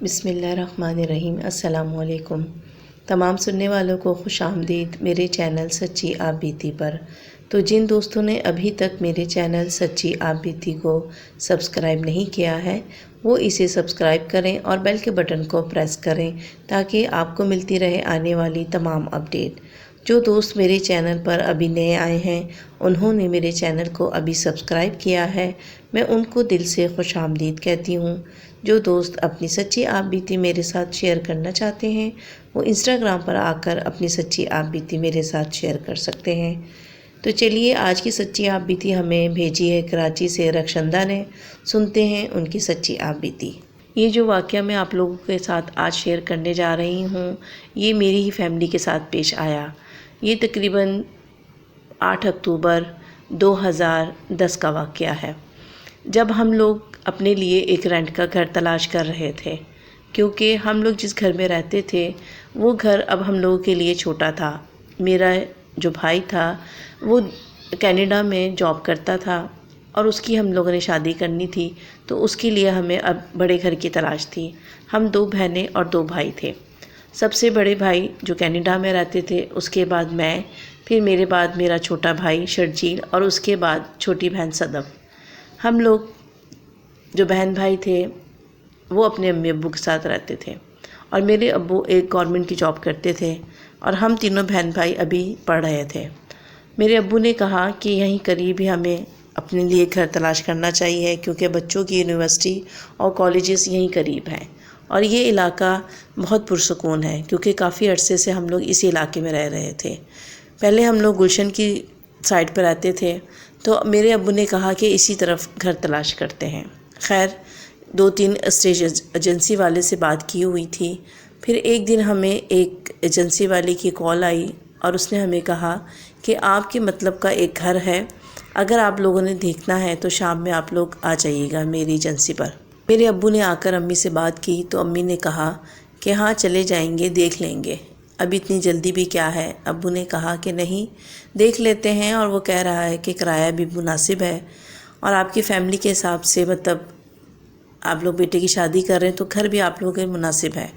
بسم اللہ الرحمن الرحیم۔ السلام علیکم تمام سننے والوں کو خوش آمدید میرے چینل سچی آپ بیتی پر۔ تو جن دوستوں نے ابھی تک میرے چینل سچی آپ بیتی کو سبسکرائب نہیں کیا ہے وہ اسے سبسکرائب کریں اور بیل کے بٹن کو پریس کریں تاکہ آپ کو ملتی رہے آنے والی تمام اپڈیٹ۔ جو دوست میرے چینل پر ابھی نئے آئے ہیں انہوں نے میرے چینل کو ابھی سبسکرائب کیا ہے، میں ان کو دل سے خوش آمدید کہتی ہوں۔ جو دوست اپنی سچی آپ بیتی میرے ساتھ شیئر کرنا چاہتے ہیں وہ انسٹاگرام پر آ کر اپنی سچی آپ بیتی میرے ساتھ شیئر کر سکتے ہیں۔ تو چلیے آج کی سچی آپ بیتی ہمیں بھیجی ہے کراچی سے رخشندہ نے، سنتے ہیں ان کی سچی آپ بیتی۔ یہ جو واقعہ میں آپ لوگوں کے ساتھ آج شیئر کرنے جا رہی ہوں یہ میری ہی فیملی کے ساتھ پیش آیا۔ یہ تقریباً 8 اکتوبر 2010 کا واقعہ ہے، جب ہم لوگ اپنے لیے ایک رینٹ کا گھر تلاش کر رہے تھے، کیونکہ ہم لوگ جس گھر میں رہتے تھے وہ گھر اب ہم لوگوں کے لیے چھوٹا تھا۔ میرا جو بھائی تھا وہ کینیڈا میں جاب کرتا تھا اور اس کی ہم لوگوں نے شادی کرنی تھی، تو اس کے لیے ہمیں اب بڑے گھر کی تلاش تھی۔ ہم 2 بہنیں اور 2 بھائی تھے۔ سب سے بڑے بھائی جو کینیڈا میں رہتے تھے، اس کے بعد میں، پھر میرے بعد میرا چھوٹا بھائی شرجیل اور اس کے بعد چھوٹی بہن صدف۔ ہم لوگ جو بہن بھائی تھے وہ اپنے امی ابو کے ساتھ رہتے تھے اور میرے ابو ایک گورنمنٹ کی جاب کرتے تھے اور ہم تینوں بہن بھائی ابھی پڑھ رہے تھے۔ میرے ابو نے کہا کہ یہیں قریب ہی ہمیں اپنے لیے گھر تلاش کرنا چاہیے، کیونکہ بچوں کی یونیورسٹی اور کالجز یہیں قریب ہیں اور یہ علاقہ بہت پرسکون ہے، کیونکہ کافی عرصے سے ہم لوگ اسی علاقے میں رہ رہے تھے۔ پہلے ہم لوگ گلشن کی سائڈ پہ رہتے تھے، تو میرے ابو نے کہا کہ اسی طرف گھر تلاش کرتے ہیں۔ خیر 2-3 اسٹیج ایجنسی والے سے بات کی ہوئی تھی، پھر ایک دن ہمیں ایک ایجنسی والے کی کال آئی اور اس نے ہمیں کہا کہ آپ کے مطلب کا ایک گھر ہے، اگر آپ لوگوں نے دیکھنا ہے تو شام میں آپ لوگ آ جائیے گا میری ایجنسی پر۔ میرے ابو نے آ کر امی سے بات کی تو امی نے کہا کہ ہاں چلے جائیں گے، دیکھ لیں گے، ابھی اتنی جلدی بھی کیا ہے۔ ابو نے کہا کہ نہیں دیکھ لیتے ہیں، اور وہ کہہ رہا ہے کہ کرایہ بھی مناسب ہے اور آپ کی فیملی کے حساب سے، مطلب آپ لوگ بیٹے کی شادی کر رہے ہیں تو گھر بھی آپ لوگوں کے مناسب ہے۔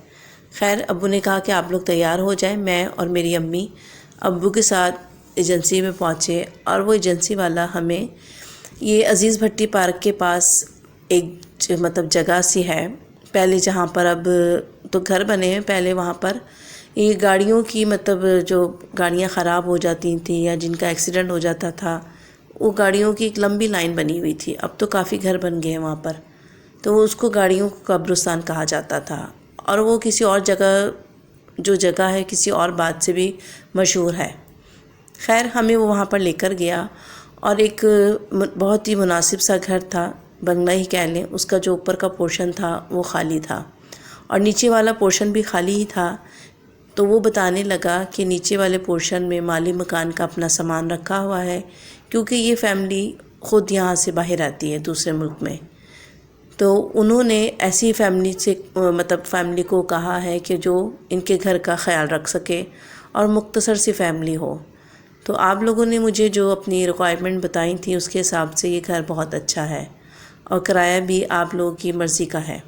خیر ابو نے کہا کہ آپ لوگ تیار ہو جائیں۔ میں اور میری امی ابو کے ساتھ ایجنسی میں پہنچے اور وہ ایجنسی والا ہمیں یہ عزیز بھٹی پارک کے پاس ایک مطلب جگہ سی ہے، پہلے جہاں پر اب تو گھر بنے ہیں، پہلے وہاں پر یہ گاڑیوں کی مطلب جو گاڑیاں خراب ہو جاتی تھیں یا جن کا ایکسیڈنٹ ہو جاتا تھا، وہ گاڑیوں کی ایک لمبی لائن بنی ہوئی تھی۔ اب تو کافی گھر بن گئے ہیں وہاں پر، تو اس کو گاڑیوں کو قبرستان کہا جاتا تھا، اور وہ کسی اور جگہ جو جگہ ہے کسی اور بات سے بھی مشہور ہے۔ خیر ہمیں وہ وہاں پر لے کر گیا اور ایک بہت ہی مناسب سا گھر تھا، بنگلہ ہی کہہ لیں، اس کا جو اوپر کا پورشن تھا وہ خالی تھا اور نیچے والا پورشن بھی خالی ہی تھا۔ تو وہ بتانے لگا کہ نیچے والے پورشن میں مالی مکان کا اپنا سامان رکھا ہوا ہے، کیونکہ یہ فیملی خود یہاں سے باہر آتی ہے دوسرے ملک میں، تو انہوں نے ایسی فیملی سے مطلب فیملی کو کہا ہے کہ جو ان کے گھر کا خیال رکھ سکے اور مختصر سی فیملی ہو۔ تو آپ لوگوں نے مجھے جو اپنی ریکوائرمنٹ بتائی تھی اس کے حساب سے یہ گھر بہت اچھا ہے اور کرایہ بھی آپ لوگوں کی مرضی کا ہے۔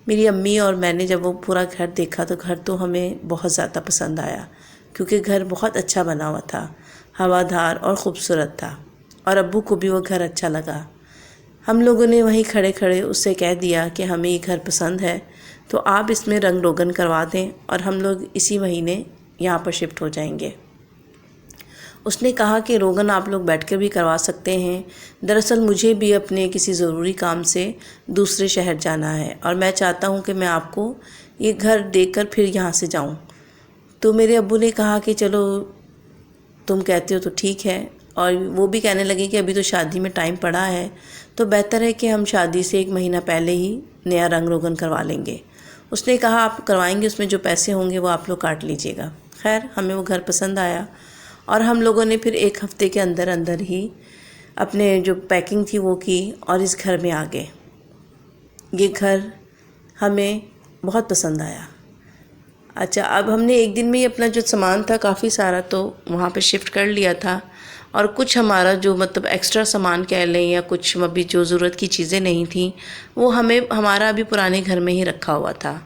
میری امی اور میں نے جب وہ پورا گھر دیکھا تو گھر تو ہمیں بہت زیادہ پسند آیا، کیونکہ گھر بہت اچھا بنا ہوا تھا، ہوادار اور خوبصورت تھا، اور ابو کو بھی وہ گھر اچھا لگا۔ ہم لوگوں نے وہیں کھڑے کھڑے اس سے کہہ دیا کہ ہمیں یہ گھر پسند ہے، تو آپ اس میں رنگ روگن کروا دیں اور ہم لوگ اسی مہینے یہاں پر شفٹ ہو جائیں گے۔ اس نے کہا کہ روگن آپ لوگ بیٹھ کر بھی کروا سکتے ہیں، دراصل مجھے بھی اپنے کسی ضروری کام سے دوسرے شہر جانا ہے اور میں چاہتا ہوں کہ میں آپ کو یہ گھر دیکھ کر پھر یہاں سے جاؤں۔ تو میرے ابو نے کہا کہ چلو تم کہتے ہو تو ٹھیک ہے، اور وہ بھی کہنے لگے کہ ابھی تو شادی میں ٹائم پڑا ہے، تو بہتر ہے کہ ہم شادی سے 1 مہینہ پہلے ہی نیا رنگ روگن کروا لیں گے۔ اس نے کہا آپ کروائیں گے، اس میں جو پیسے ہوں گے وہ آپ لوگ کاٹ لیجئے گا۔ خیر ہمیں وہ گھر پسند آیا اور ہم لوگوں نے پھر 1 ہفتے کے اندر اندر ہی اپنے جو پیکنگ تھی وہ کی اور اس گھر میں آ گئے۔ یہ گھر ہمیں بہت پسند آیا۔ اچھا اب ہم نے ایک دن میں ہی اپنا جو سامان تھا کافی سارا تو وہاں پہ شفٹ کر لیا تھا، اور کچھ ہمارا جو مطلب ایکسٹرا سامان کہہ لیں یا کچھ ابھی جو ضرورت کی چیزیں نہیں تھیں وہ ہمارا ابھی پرانے گھر میں ہی رکھا ہوا تھا۔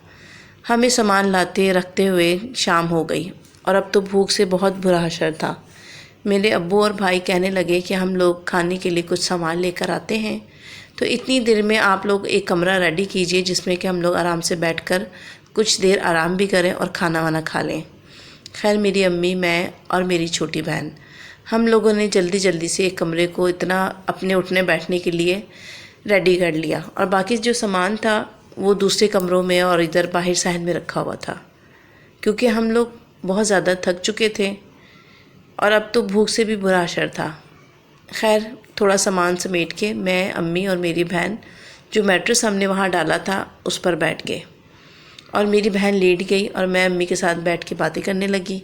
ہمیں سامان لاتے رکھتے ہوئے شام ہو گئی اور اب تو بھوک سے بہت برا حشر تھا۔ میرے ابو اور بھائی کہنے لگے کہ ہم لوگ کھانے کے لیے کچھ سامان لے کر آتے ہیں، تو اتنی دیر میں آپ لوگ ایک کمرہ ریڈی کیجئے جس میں کہ ہم لوگ آرام سے بیٹھ کر کچھ دیر آرام بھی کریں اور کھانا وانا کھا لیں۔ خیر میری امی، میں اور میری چھوٹی بہن ہم لوگوں نے جلدی جلدی سے ایک کمرے کو اتنا اپنے اٹھنے بیٹھنے کے لیے ریڈی کر لیا، اور باقی جو سامان تھا وہ دوسرے کمروں میں اور ادھر باہر صحن میں رکھا ہوا تھا، کیونکہ ہم لوگ بہت زیادہ تھک چکے تھے اور اب تو بھوک سے بھی برا حشر تھا۔ خیر تھوڑا سامان سمیٹ کے میں، امی اور میری بہن جو میٹرس ہم نے وہاں ڈالا تھا اس پر بیٹھ گئے، اور میری بہن لیٹ گئی اور میں امی کے ساتھ بیٹھ کے باتیں کرنے لگی۔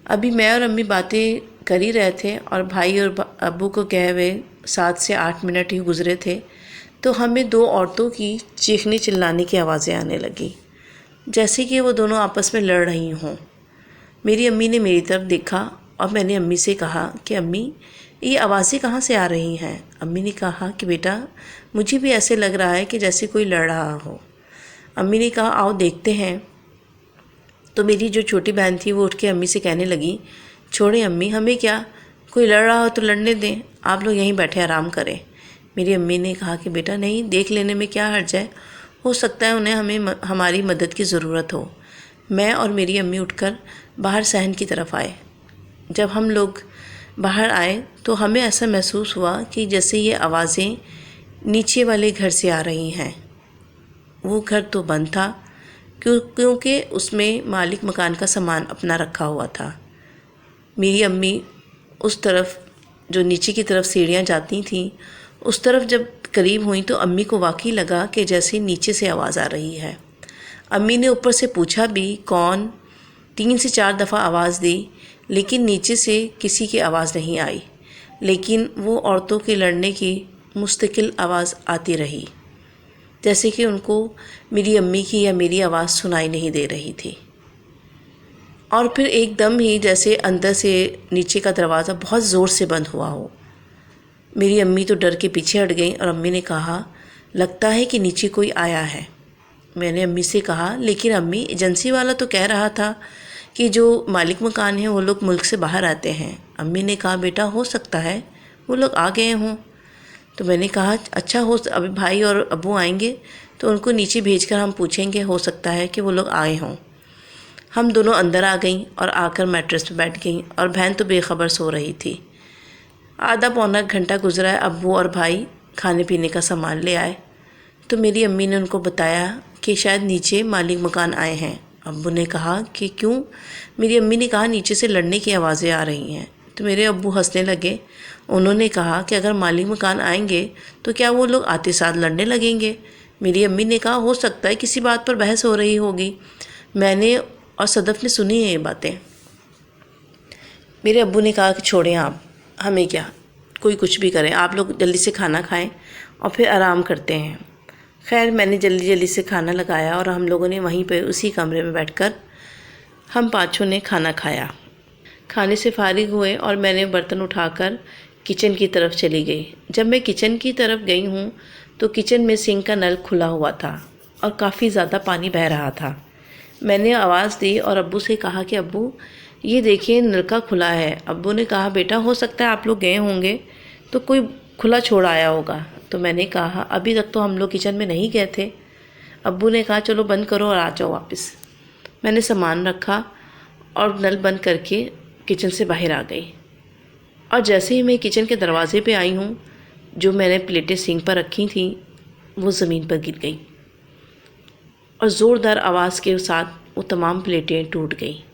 ابھی میں اور امی باتیں کر ہی رہے تھے اور بھائی اور ابو کو کہے ہوئے 7 سے 8 منٹ ہی گزرے تھے، تو ہمیں 2 عورتوں کی چیخنے چلانے کی آوازیں آنے لگیں، جیسے کہ وہ دونوں آپس میں لڑ رہی ہوں۔ میری امی نے میری طرف دیکھا اور میں نے امی سے کہا کہ امی یہ آوازیں کہاں سے آ رہی ہیں؟ امی نے کہا کہ بیٹا مجھے بھی ایسے لگ رہا ہے کہ جیسے کوئی لڑ رہا ہو۔ امی نے کہا آؤ دیکھتے ہیں۔ تو میری جو چھوٹی بہن تھی وہ اٹھ کے امی سے کہنے لگی چھوڑیں امی، ہمیں کیا، کوئی لڑ رہا ہو تو لڑنے دیں، آپ لوگ یہیں بیٹھے آرام کریں۔ میری امی نے کہا کہ بیٹا نہیں، دیکھ لینے میں کیا حرج ہے، ہو سکتا ہے انہیں ہماری مدد کی ضرورت ہو۔ میں اور میری امی اٹھ کر باہر صحن کی طرف آئے۔ جب ہم لوگ باہر آئے تو ہمیں ایسا محسوس ہوا کہ جیسے یہ آوازیں نیچے والے گھر سے آ رہی ہیں۔ وہ گھر تو بند تھا کیونکہ اس میں مالک مکان کا سامان اپنا رکھا ہوا تھا۔ میری امی اس طرف جو نیچے کی طرف سیڑھیاں جاتی تھیں اس طرف جب قریب ہوئیں تو امی کو واقعی لگا کہ جیسے نیچے سے آواز آ رہی ہے۔ امی نے اوپر سے پوچھا بھی کون، 3 سے 4 دفعہ آواز دی لیکن نیچے سے کسی کی آواز نہیں آئی، لیکن وہ عورتوں کے لڑنے کی مستقل آواز آتی رہی، جیسے کہ ان کو میری امی کی یا میری آواز سنائی نہیں دے رہی تھی۔ اور پھر ایک دم ہی جیسے اندر سے نیچے کا دروازہ بہت زور سے بند ہوا ہو۔ میری امی تو ڈر کے پیچھے ہٹ گئیں اور امی نے کہا لگتا ہے کہ نیچے کوئی آیا ہے۔ میں نے امی سے کہا لیکن امی ایجنسی والا تو کہہ رہا تھا کہ جو مالک مکان ہیں وہ لوگ ملک سے باہر آتے ہیں۔ امی نے کہا بیٹا ہو سکتا ہے وہ لوگ آ گئے ہوں۔ تو میں نے کہا اچھا ابھی بھائی اور ابو آئیں گے تو ان کو نیچے بھیج کر ہم پوچھیں گے، ہو سکتا ہے کہ وہ لوگ آئے ہوں۔ ہم دونوں اندر آ گئیں اور آ کر میٹرس پہ بیٹھ گئیں اور بہن تو بے خبر سو رہی تھی۔ آدھا پونا گھنٹہ گزرا ہے، ابو اور بھائی کھانے پینے کا سامان لے آئے تو میری امی نے ان کو بتایا کہ شاید نیچے مالک مکان آئے ہیں۔ ابو نے کہا کہ کیوں؟ میری امی نے کہا نیچے سے لڑنے کی آوازیں آ رہی ہیں۔ تو میرے ابو ہنسنے لگے، انہوں نے کہا کہ اگر مالک مکان آئیں گے تو کیا وہ لوگ آتے ساتھ لڑنے لگیں گے؟ میری امی نے کہا ہو سکتا ہے کسی بات پر بحث ہو رہی ہوگی، میں نے اور صدف نے سنی ہیں یہ باتیں۔ میرے ابو نے کہا کہ چھوڑیں آپ، ہمیں کیا، کوئی کچھ بھی کریں، آپ لوگ جلدی سے کھانا کھائیں اور پھر آرام کرتے ہیں۔ خیر میں نے جلدی جلدی سے کھانا لگایا اور ہم لوگوں نے وہیں پہ اسی کمرے میں بیٹھ کر ہم پانچوں نے کھانا کھایا۔ کھانے سے فارغ ہوئے اور میں نے برتن اٹھا کر کچن کی طرف چلی گئی۔ جب میں کچن کی طرف گئی ہوں تو کچن میں سنک کا نل کھلا ہوا تھا اور کافی زیادہ پانی بہہ رہا تھا۔ میں نے آواز دی اور ابو سے کہا کہ ابو یہ دیکھیں نلکا کھلا ہے۔ ابو نے کہا بیٹا ہو سکتا ہے آپ لوگ گئے ہوں گے تو کوئی کھلا چھوڑ آیا ہوگا۔ تو میں نے کہا ابھی تک تو ہم لوگ کچن میں نہیں گئے تھے۔ ابو نے کہا چلو بند کرو اور آ جاؤ واپس۔ میں نے سامان رکھا اور نل بند کر کے کچن سے باہر آ گئی، اور جیسے ہی میں کچن کے دروازے پہ آئی ہوں جو میں نے پلیٹیں سنک پر رکھی تھیں وہ زمین پر گر گئی اور زوردار آواز کے ساتھ وہ تمام پلیٹیں ٹوٹ گئیں۔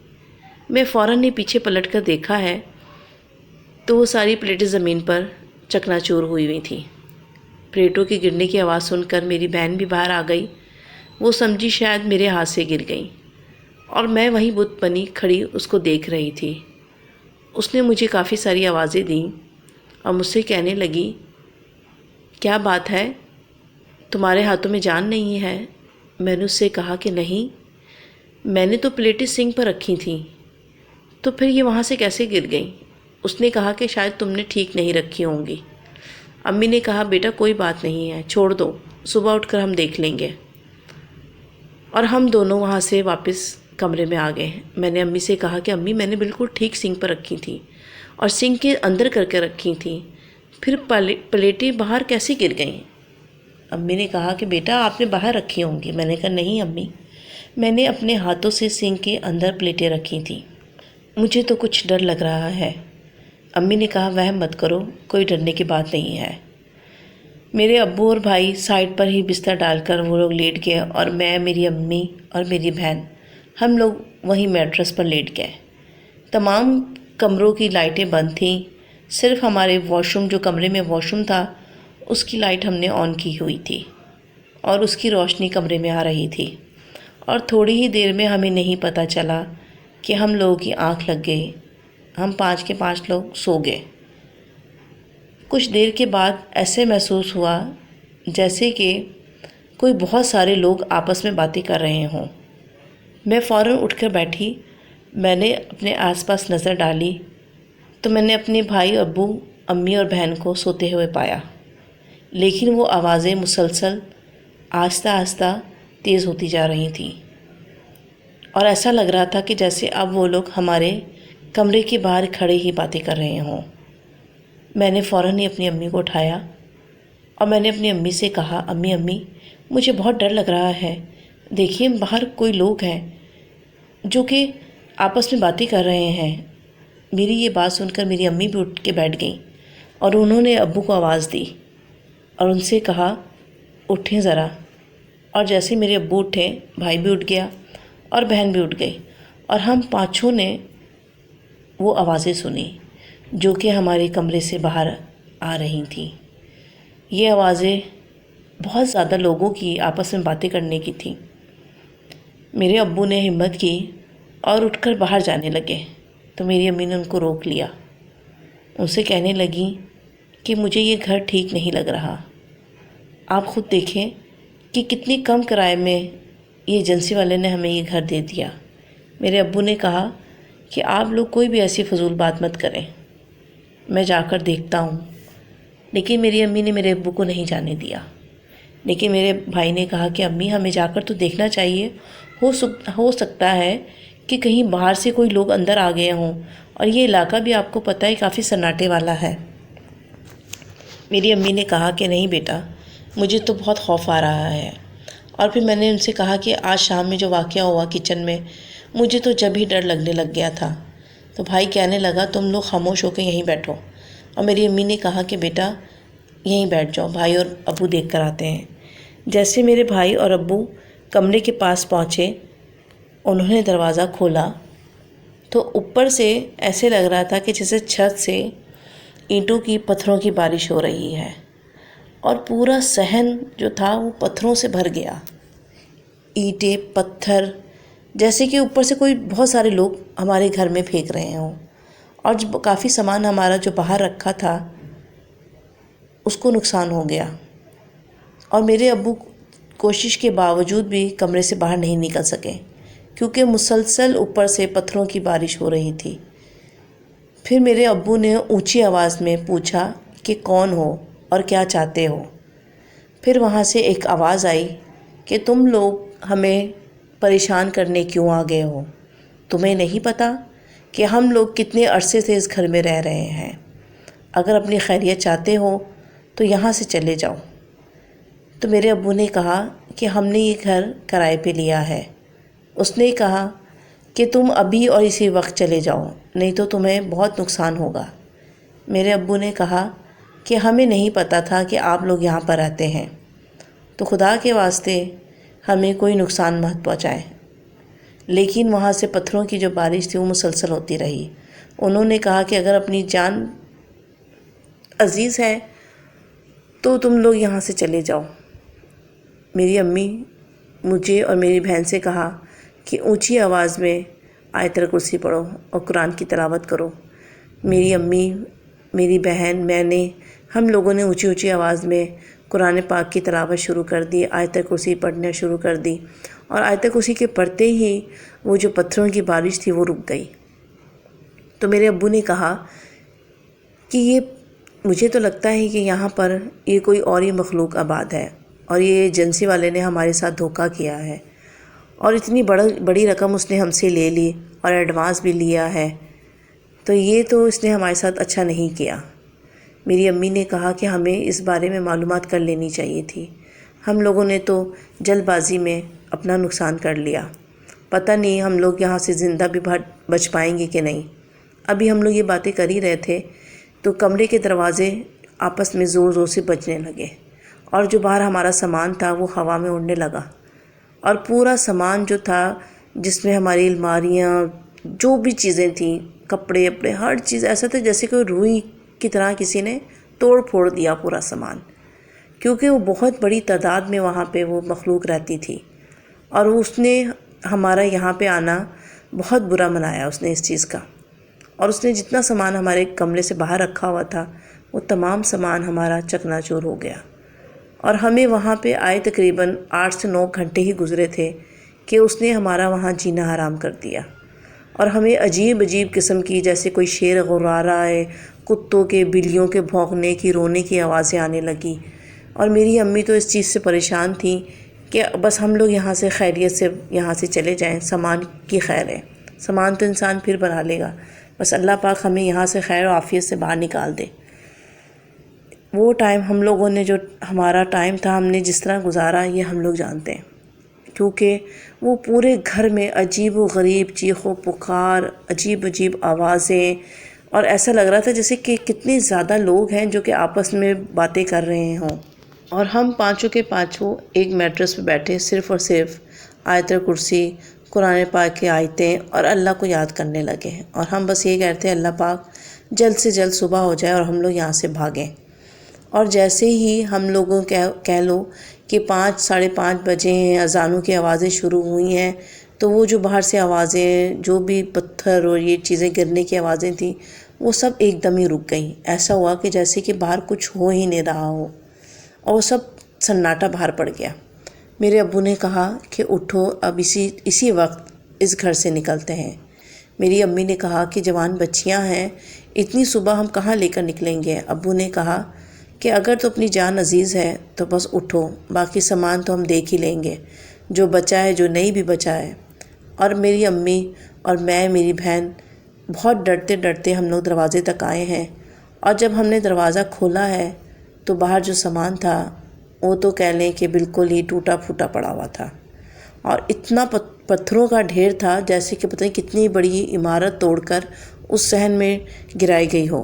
میں فوراً نے پیچھے پلٹ کر دیکھا ہے تو وہ ساری پلیٹیں زمین پر چکنا چور ہوئی تھیں۔ پلیٹوں کی گرنے کی آواز سن کر میری بہن بھی باہر آ گئی، وہ سمجھی شاید میرے ہاتھ سے گر گئیں، اور میں وہیں بت بنی کھڑی اس کو دیکھ رہی تھی۔ اس نے مجھے کافی ساری آوازیں دیں اور مجھ سے کہنے لگی کیا بات ہے، تمہارے ہاتھوں میں جان نہیں ہے؟ میں نے اس سے کہا کہ نہیں، میں نے تو پلیٹیں سنک پر رکھی تھیں، تو پھر یہ وہاں سے کیسے گر گئیں؟ اس نے کہا کہ شاید تم نے ٹھیک نہیں رکھی ہوں گی۔ امی نے کہا بیٹا کوئی بات نہیں ہے، چھوڑ دو، صبح اٹھ کر ہم دیکھ لیں گے۔ اور ہم دونوں وہاں سے واپس کمرے میں آ گئے۔ میں نے امی سے کہا کہ امی میں نے بالکل ٹھیک سنک پر رکھی تھی اور سنک کے اندر کر کے رکھی تھیں، پھر پلیٹیں باہر کیسے گر گئیں؟ امی نے کہا کہ بیٹا آپ نے باہر رکھی ہوں گی۔ میں نے کہا نہیں امی، میں نے اپنے ہاتھوں سے سنک کے اندر پلیٹیں رکھی تھیں، مجھے تو کچھ ڈر لگ رہا ہے۔ امی نے کہا وہم مت کرو، کوئی ڈرنے کی بات نہیں ہے۔ میرے ابو اور بھائی سائڈ پر ہی بستر ڈال کر وہ لوگ لیٹ گئے اور میں، میری امی اور میری بہن ہم لوگ وہیں میٹرس پر لیٹ گئے۔ تمام کمروں کی لائٹیں بند تھیں، صرف ہمارے واش روم، جو کمرے میں واش روم تھا، اس کی لائٹ ہم نے آن کی ہوئی تھی اور اس کی روشنی کمرے میں آ رہی تھی، اور تھوڑی ہی دیر میں ہمیں نہیں پتہ چلا کہ ہم لوگوں کی آنکھ لگ گئی، ہم 5 کے 5 لوگ سو گئے۔ کچھ دیر کے بعد ایسے محسوس ہوا جیسے کہ کوئی بہت سارے لوگ آپس میں باتیں کر رہے ہوں۔ میں فوراً اٹھ کر بیٹھی، میں نے اپنے آس پاس نظر ڈالی تو میں نے اپنے بھائی، ابو، امی اور بہن کو سوتے ہوئے پایا، لیکن وہ آوازیں مسلسل آہستہ آہستہ تیز ہوتی جا رہی تھیں، اور ایسا لگ رہا تھا کہ جیسے اب وہ لوگ ہمارے کمرے کے باہر کھڑے ہی باتیں کر رہے ہوں۔ میں نے فوراً ہی اپنی امی کو اٹھایا اور میں نے اپنی امی سے کہا امی مجھے بہت ڈر لگ رہا ہے، دیکھیے باہر کوئی لوگ ہیں جو کہ آپس میں باتیں کر رہے ہیں۔ میری یہ بات سن کر میری امی بھی اٹھ کے بیٹھ گئیں اور انہوں نے ابو کو آواز دی اور ان سے کہا اٹھیں ذرا، اور جیسے میرے ابو اٹھے، بھائی بھی اٹھ گیا اور بہن بھی اٹھ گئی، اور ہم پانچوں نے وہ آوازیں سنی جو کہ ہمارے کمرے سے باہر آ رہی تھیں۔ یہ آوازیں بہت زیادہ لوگوں کی آپس میں باتیں کرنے کی تھیں۔ میرے ابو نے ہمت کی اور اٹھ کر باہر جانے لگے تو میری امی نے ان کو روک لیا، ان سے کہنے لگیں کہ مجھے یہ گھر ٹھیک نہیں لگ رہا، آپ خود دیکھیں کہ کتنی کم کرائے میں یہ ایجنسی والے نے ہمیں یہ گھر دے دیا۔ میرے ابو نے کہا کہ آپ لوگ کوئی بھی ایسی فضول بات مت کریں، میں جا کر دیکھتا ہوں، لیکن میری امی نے میرے ابو کو نہیں جانے دیا۔ لیکن میرے بھائی نے کہا کہ امی ہمیں جا کر تو دیکھنا چاہیے، ہو سکتا ہے کہ کہیں باہر سے کوئی لوگ اندر آ گئے ہوں، اور یہ علاقہ بھی آپ کو پتہ ہے کافی سناٹے والا ہے۔ میری امی نے کہا کہ نہیں بیٹا، مجھے تو بہت خوف آ رہا ہے۔ اور پھر میں نے ان سے کہا کہ آج شام میں جو واقعہ ہوا کچن میں، مجھے تو جب ہی ڈر لگنے لگ گیا تھا۔ تو بھائی کہنے لگا تم لوگ خاموش ہو کے یہیں بیٹھو، اور میری امی نے کہا کہ بیٹا یہیں بیٹھ جاؤ، بھائی اور ابو دیکھ کر آتے ہیں۔ جیسے میرے بھائی اور ابو کمرے کے پاس پہنچے، انہوں نے دروازہ کھولا تو اوپر سے ایسے لگ رہا تھا کہ جیسے چھت سے اینٹوں کی، پتھروں کی بارش ہو رہی ہے، اور پورا صحن جو تھا وہ پتھروں سے بھر گیا، اینٹیں، پتھر، جیسے کہ اوپر سے کوئی بہت سارے لوگ ہمارے گھر میں پھینک رہے ہوں، اور کافی سامان ہمارا جو باہر رکھا تھا اس کو نقصان ہو گیا، اور میرے ابو کوشش کے باوجود بھی کمرے سے باہر نہیں نکل سکے کیونکہ مسلسل اوپر سے پتھروں کی بارش ہو رہی تھی۔ پھر میرے ابو نے اونچی آواز میں پوچھا کہ کون ہو اور کیا چاہتے ہو؟ پھر وہاں سے ایک آواز آئی کہ تم لوگ ہمیں پریشان کرنے کیوں آ گئے ہو؟ تمہیں نہیں پتہ کہ ہم لوگ کتنے عرصے سے اس گھر میں رہ رہے ہیں؟ اگر اپنی خیریت چاہتے ہو تو یہاں سے چلے جاؤ۔ تو میرے ابو نے کہا کہ ہم نے یہ گھر کرائے پہ لیا ہے۔ اس نے کہا کہ تم ابھی اور اسی وقت چلے جاؤ، نہیں تو تمہیں بہت نقصان ہوگا۔ میرے ابو نے کہا کہ ہمیں نہیں پتہ تھا کہ آپ لوگ یہاں پر رہتے ہیں، تو خدا کے واسطے ہمیں کوئی نقصان مت پہنچائے۔ لیکن وہاں سے پتھروں کی جو بارش تھی وہ مسلسل ہوتی رہی۔ انہوں نے کہا کہ اگر اپنی جان عزیز ہے تو تم لوگ یہاں سے چلے جاؤ۔ میری امی مجھے اور میری بہن سے کہا کہ اونچی آواز میں آیت الکرسی پڑھو اور قرآن کی تلاوت کرو۔ میری امی، میری بہن، میں نے، ہم لوگوں نے اونچی اونچی آواز میں قرآن پاک کی تلاوت شروع کر دی، آیت الکرسی پڑھنا شروع کر دی، اور آیت الکرسی کے پڑھتے ہی وہ جو پتھروں کی بارش تھی وہ رک گئی۔ تو میرے ابو نے کہا کہ یہ مجھے تو لگتا ہے کہ یہاں پر یہ کوئی اور ہی مخلوق آباد ہے، اور یہ ایجنسی والے نے ہمارے ساتھ دھوکہ کیا ہے، اور اتنی بڑی رقم اس نے ہم سے لے لی اور ایڈوانس بھی لیا ہے، تو یہ تو اس نے ہمارے ساتھ اچھا نہیں کیا۔ میری امی نے کہا کہ ہمیں اس بارے میں معلومات کر لینی چاہیے تھی، ہم لوگوں نے تو جلد بازی میں اپنا نقصان کر لیا، پتہ نہیں ہم لوگ یہاں سے زندہ بھی بچ پائیں گے کہ نہیں۔ ابھی ہم لوگ یہ باتیں کر ہی رہے تھے تو کمرے کے دروازے آپس میں زور زور سے بجنے لگے، اور جو باہر ہمارا سامان تھا وہ ہوا میں اڑنے لگا، اور پورا سامان جو تھا جس میں ہماری الماریاں جو بھی چیزیں تھیں، کپڑے اپڑے، ہر چیز ایسا تھا جیسے کہ روئی کی طرح کسی نے توڑ پھوڑ دیا پورا سامان، کیونکہ وہ بہت بڑی تعداد میں وہاں پہ وہ مخلوق رہتی تھی، اور اس نے ہمارا یہاں پہ آنا بہت برا منایا اس نے اس چیز کا، اور اس نے جتنا سامان ہمارے کمرے سے باہر رکھا ہوا تھا وہ تمام سامان ہمارا چکنا چور ہو گیا، اور ہمیں وہاں پہ آئے تقریباً 8 سے 9 گھنٹے ہی گزرے تھے کہ اس نے ہمارا وہاں جینا حرام کر دیا، اور ہمیں عجیب عجیب قسم کی جیسے کوئی شیر غرا رہا ہے، کتوں کے، بلیوں کے بھونکنے کی، رونے کی آوازیں آنے لگی، اور میری امی تو اس چیز سے پریشان تھیں کہ بس ہم لوگ یہاں سے خیریت سے یہاں سے چلے جائیں، سامان کی خیر ہے، سامان تو انسان پھر بنا لے گا، بس اللہ پاک ہمیں یہاں سے خیر و عافیت سے باہر نکال دے۔ وہ ٹائم ہم لوگوں نے جو ہمارا ٹائم تھا ہم نے جس طرح گزارا یہ ہم لوگ جانتے ہیں، کیونکہ وہ پورے گھر میں عجیب و غریب چیخ و پکار، عجیب عجیب آوازیں، اور ایسا لگ رہا تھا جیسے کہ کتنے زیادہ لوگ ہیں جو کہ آپس میں باتیں کر رہے ہوں، اور ہم پانچوں کے پانچوں ایک میٹرس پہ بیٹھے صرف اور صرف آیت الکرسی، قرآن پاک کی آیتیں اور اللہ کو یاد کرنے لگے، اور ہم بس یہ کہتے ہیں اللہ پاک جلد سے جلد صبح ہو جائے اور ہم لوگ یہاں سے بھاگیں۔ اور جیسے ہی ہم لوگوں کہہ لو کہ 5 ساڑھے 5 بجے ہیں، اذانوں کی آوازیں شروع ہوئی ہیں، تو وہ جو باہر سے آوازیں، جو بھی پتھر اور یہ چیزیں گرنے کی آوازیں تھیں وہ سب ایک دم ہی رک گئیں، ایسا ہوا کہ جیسے کہ باہر کچھ ہو ہی نہیں رہا ہو، اور وہ سب سناٹا باہر پڑ گیا۔ میرے ابو نے کہا کہ اٹھو اب اسی وقت اس گھر سے نکلتے ہیں۔ میری امی نے کہا کہ جوان بچیاں ہیں، اتنی صبح ہم کہاں لے کر نکلیں گے؟ ابو نے کہا کہ اگر تو اپنی جان عزیز ہے تو بس اٹھو، باقی سامان تو ہم دیکھ ہی لیں گے، جو بچا ہے جو نہیں بھی بچا ہے۔ اور میری امی اور میں، میری بہن بہت ڈرتے ڈرتے ہم لوگ دروازے تک آئے ہیں، اور جب ہم نے دروازہ کھولا ہے تو باہر جو سامان تھا وہ تو کہہ لیں کہ بالکل ہی ٹوٹا پھوٹا پڑا ہوا تھا، اور اتنا پتھروں کا ڈھیر تھا جیسے کہ پتہ نہیں کتنی بڑی عمارت توڑ کر اس صحن میں گرائی گئی ہو۔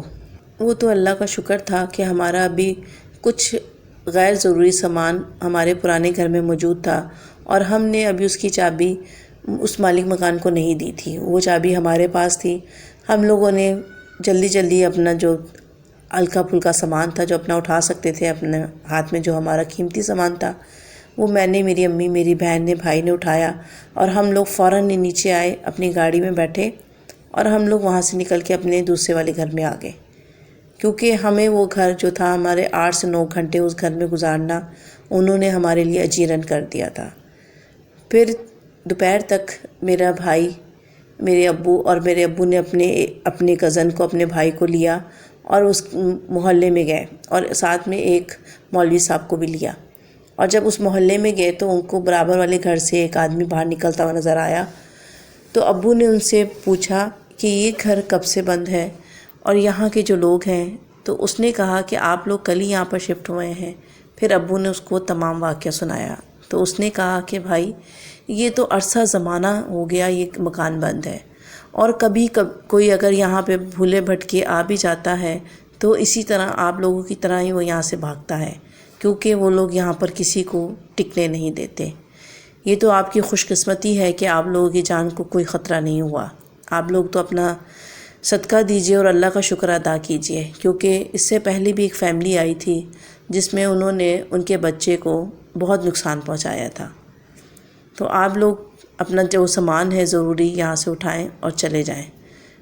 وہ تو اللہ کا شکر تھا کہ ہمارا ابھی کچھ غیر ضروری سامان ہمارے پرانے گھر میں موجود تھا، اور ہم نے ابھی اس کی چابی اس مالک مکان کو نہیں دی تھی، وہ چابی ہمارے پاس تھی۔ ہم لوگوں نے جلدی جلدی اپنا جو ہلکا پھلکا سامان تھا جو اپنا اٹھا سکتے تھے اپنے ہاتھ میں، جو ہمارا قیمتی سامان تھا وہ میں نے، میری امی، میری بہن نے، بھائی نے اٹھایا، اور ہم لوگ فوراً نیچے آئے، اپنی گاڑی میں بیٹھے، اور ہم لوگ وہاں سے نکل کے اپنے دوسرے والے گھر میں آ گئے، کیونکہ ہمیں وہ گھر جو تھا ہمارے 8 سے 9 گھنٹے اس گھر میں گزارنا انہوں نے ہمارے لیے اجیرن کر دیا تھا۔ پھر دوپہر تک میرا بھائی، میرے ابو نے اپنے کزن کو، اپنے بھائی کو لیا اور اس محلے میں گئے، اور ساتھ میں ایک مولوی صاحب کو بھی لیا، اور جب اس محلے میں گئے تو ان کو برابر والے گھر سے ایک آدمی باہر نکلتا ہوا نظر آیا، تو ابو نے ان سے پوچھا کہ یہ گھر کب سے بند ہے اور یہاں کے جو لوگ ہیں؟ تو اس نے کہا کہ آپ لوگ کل ہی یہاں پر شفٹ ہوئے ہیں۔ پھر ابو نے اس کو تمام واقعہ سنایا، تو اس نے کہا کہ بھائی یہ تو عرصہ زمانہ ہو گیا یہ مکان بند ہے، اور کبھی کوئی اگر یہاں پہ بھولے بھٹکے آ بھی جاتا ہے تو اسی طرح آپ لوگوں کی طرح ہی وہ یہاں سے بھاگتا ہے، کیونکہ وہ لوگ یہاں پر کسی کو ٹکنے نہیں دیتے۔ یہ تو آپ کی خوش قسمتی ہے کہ آپ لوگوں کی جان کو کوئی خطرہ نہیں ہوا، آپ لوگ تو اپنا صدقہ دیجئے اور اللہ کا شکر ادا کیجئے، کیونکہ اس سے پہلے بھی ایک فیملی آئی تھی جس میں انہوں نے ان کے بچے کو بہت نقصان پہنچایا تھا۔ تو آپ لوگ اپنا جو سامان ہے ضروری یہاں سے اٹھائیں اور چلے جائیں۔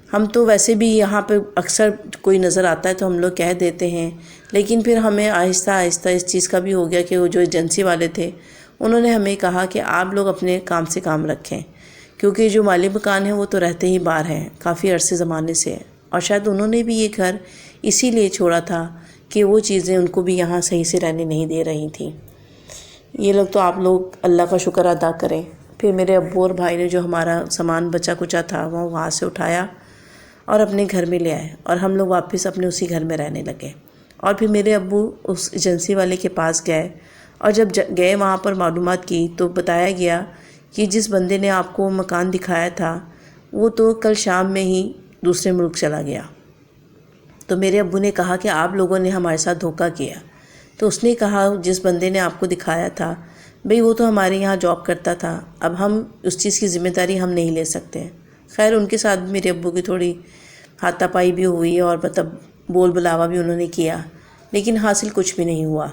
ہم تو ویسے بھی یہاں پہ اکثر کوئی نظر آتا ہے تو ہم لوگ کہہ دیتے ہیں، لیکن پھر ہمیں آہستہ آہستہ اس چیز کا بھی ہو گیا کہ وہ جو ایجنسی والے تھے انہوں نے ہمیں کہا کہ آپ لوگ اپنے کام سے کام رکھیں، کیونکہ جو مالک مکان ہے وہ تو رہتے ہی باہر ہیں، کافی عرصے زمانے سے، اور شاید انہوں نے بھی یہ گھر اسی لیے چھوڑا تھا کہ وہ چیزیں ان کو بھی یہاں صحیح سے رہنے نہیں دے رہی تھیں۔ یہ لوگ تو آپ لوگ اللہ کا شکر ادا کریں۔ پھر میرے ابو اور بھائی نے جو ہمارا سامان بچا کچا تھا وہ وہاں سے اٹھایا اور اپنے گھر میں لے آئے، اور ہم لوگ واپس اپنے اسی گھر میں رہنے لگے۔ اور پھر میرے ابو اس ایجنسی والے کے پاس گئے، اور جب گئے وہاں پر معلومات کی تو بتایا گیا کہ جس بندے نے آپ کو مکان دکھایا تھا وہ تو کل شام میں ہی دوسرے ملک چلا گیا۔ تو میرے ابو نے کہا کہ آپ لوگوں نے ہمارے ساتھ دھوکہ کیا۔ تو اس نے کہا جس بندے نے آپ کو دکھایا تھا بھئی وہ تو ہمارے یہاں جاب کرتا تھا، اب ہم اس چیز کی ذمہ داری ہم نہیں لے سکتے۔ خیر ان کے ساتھ میرے ابو کی تھوڑی ہاتھا پائی بھی ہوئی اور مطلب بول بلاوا بھی انہوں نے کیا، لیکن حاصل کچھ بھی نہیں ہوا۔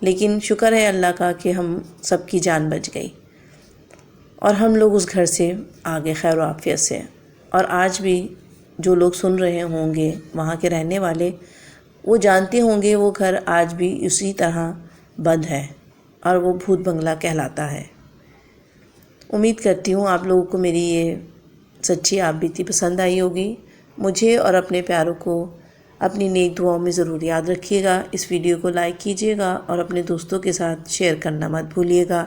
لیکن شکر ہے اللہ کا کہ ہم سب کی جان بچ گئی، اور ہم لوگ اس گھر سے آگے خیر و عافیت سے۔ اور آج بھی جو لوگ سن رہے ہوں گے وہاں کے رہنے والے، وہ جانتے ہوں گے وہ گھر آج بھی اسی طرح بند ہے، اور وہ بھوت بنگلہ کہلاتا ہے۔ امید کرتی ہوں آپ لوگوں کو میری یہ سچی آپ بیتی پسند آئی ہوگی۔ مجھے اور اپنے پیاروں کو اپنی نیک دعاؤں میں ضرور یاد رکھیے گا۔ اس ویڈیو کو لائک کیجیے گا اور اپنے دوستوں کے ساتھ شیئر کرنا مت بھولیے گا۔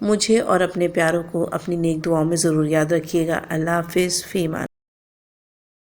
مجھے اور اپنے پیاروں کو اپنی نیک دعاؤں میں ضرور یاد رکھیے گا۔ اللہ حافظ، فی امان۔